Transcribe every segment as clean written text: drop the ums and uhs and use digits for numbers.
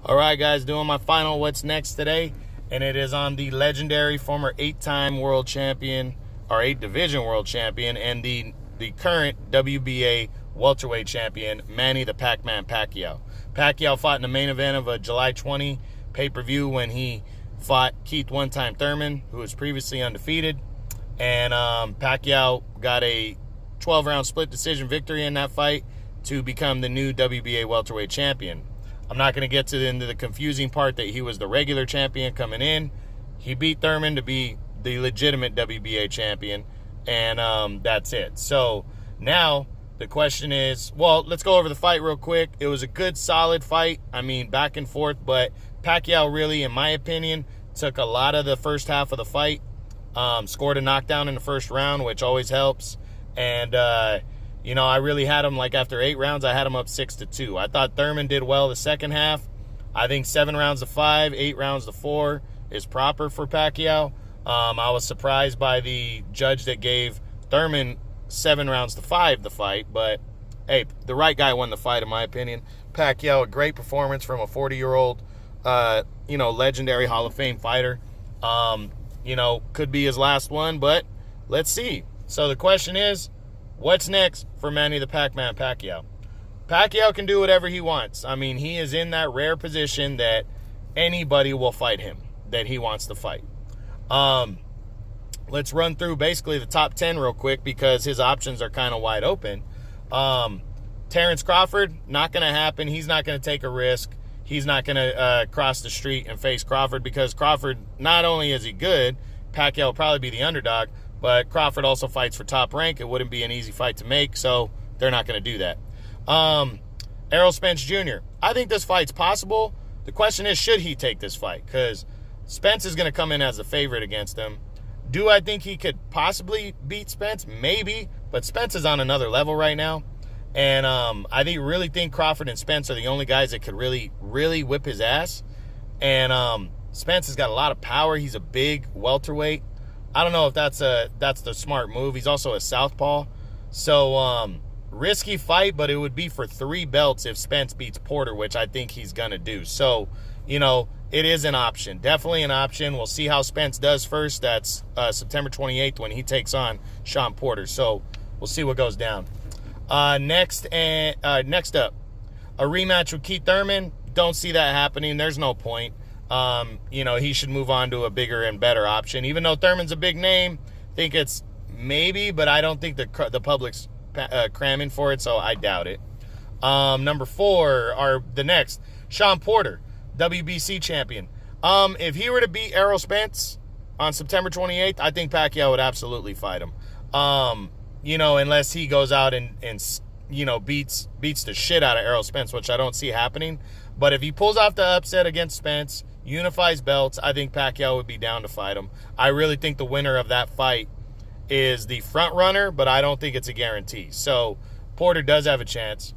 All right, guys, doing my final what's next today, and it is on the legendary former 8-time world champion, or 8-division world champion, and the current WBA welterweight champion, Manny the Pac-Man Pacquiao. Pacquiao fought in the main event of a July 20 pay-per-view when he fought Keith One-Time Thurman, who was previously undefeated, and Pacquiao got a 12-round split decision victory in that fight to become the new WBA welterweight champion. I'm not going to get into the confusing part that he was the regular champion coming in. He beat Thurman to be the legitimate WBA champion, and that's it. So now the question is, well, let's go over the fight real quick. It was a good, solid fight. I mean, back and forth, but Pacquiao really, in my opinion, took a lot of the first half of the fight, scored a knockdown in the first round, which always helps, and I really had him, like, after 8 rounds, I had him up 6-2. I thought Thurman did well the second half. I think 7 rounds to 5, 8 rounds to 4 is proper for Pacquiao. I was surprised by the judge that gave Thurman 7 rounds to 5 the fight, but hey, the right guy won the fight, in my opinion. Pacquiao, a great performance from a 40-year-old, legendary Hall of Fame fighter. Could be his last one, but let's see. So the question is, what's next for Manny the Pac-Man Pacquiao? Pacquiao can do whatever he wants. I mean, he is in that rare position that anybody will fight him that he wants to fight. Let's run through basically the top 10 real quick because his options are kind of wide open. Terrence Crawford, not going to happen. He's not going to take a risk. He's not going to cross the street and face Crawford because Crawford, not only is he good, Pacquiao will probably be the underdog, but Crawford also fights for top rank. It wouldn't be an easy fight to make, so they're not going to do that. Errol Spence Jr., I think this fight's possible. The question is, should he take this fight? Because Spence is going to come in as a favorite against him. Do I think he could possibly beat Spence? Maybe, but Spence is on another level right now. And I really think Crawford and Spence are the only guys that could really, really whip his ass. And Spence has got a lot of power. He's a big welterweight. I don't know if that's the smart move. He's also a southpaw. So, risky fight, but it would be for 3 belts if Spence beats Porter, which I think he's going to do. So, it is an option. Definitely an option. We'll see how Spence does first. That's September 28th when he takes on Sean Porter. So, we'll see what goes down. Next up, a rematch with Keith Thurman. Don't see that happening. There's no point. He should move on to a bigger and better option. Even though Thurman's a big name, I think it's maybe, but I don't think the public's cramming for it, so I doubt it. Number 4 are the next. Sean Porter, WBC champion. If he were to beat Errol Spence on September 28th, I think Pacquiao would absolutely fight him. Unless he goes out and beats the shit out of Errol Spence, which I don't see happening. But if he pulls off the upset against Spence, unifies belts, I think Pacquiao would be down to fight him. I really think the winner of that fight is the front runner, but I don't think it's a guarantee. So Porter does have a chance.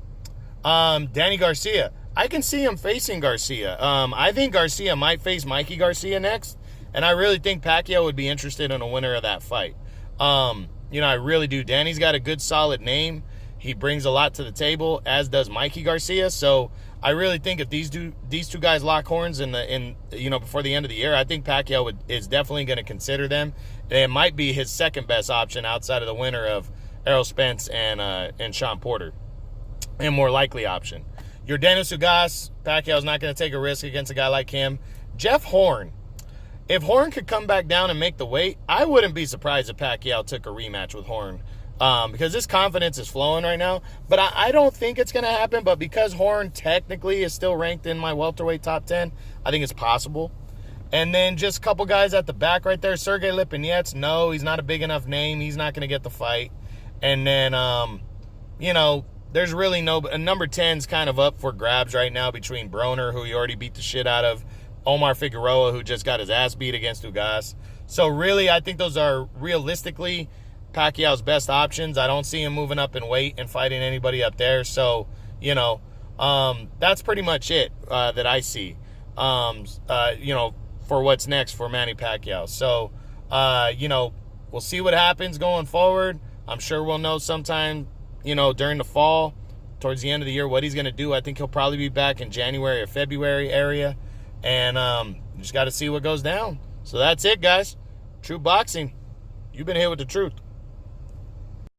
Danny Garcia, I can see him facing Garcia. I think Garcia might face Mikey Garcia next, and I really think Pacquiao would be interested in a winner of that fight. I really do. Danny's got a good, solid name. He brings a lot to the table, as does Mikey Garcia. So I really think if these two guys lock horns before the end of the year, I think Pacquiao is definitely going to consider them. And it might be his second best option outside of the winner of Errol Spence and Sean Porter, and more likely option. Yordenis Ugas, Pacquiao's not going to take a risk against a guy like him. Jeff Horn. If Horn could come back down and make the weight, I wouldn't be surprised if Pacquiao took a rematch with Horn. Because his confidence is flowing right now. But I don't think it's going to happen. But because Horn technically is still ranked in my welterweight top 10, I think it's possible. And then just a couple guys at the back right there. Sergey Lipinets, no, he's not a big enough name. He's not going to get the fight. And then, there's really number 10's kind of up for grabs right now between Broner, who he already beat the shit out of, Omar Figueroa, who just got his ass beat against Ugas. So really, I think those are realistically Pacquiao's best options. I don't see him moving up in weight and fighting anybody up there. So, that's pretty much it that I see, for what's next for Manny Pacquiao. So, we'll see what happens going forward. I'm sure we'll know sometime, during the fall towards the end of the year what he's going to do. I think he'll probably be back in January or February area. And just got to see what goes down. So that's it, guys. True Boxing. You've been here with the truth.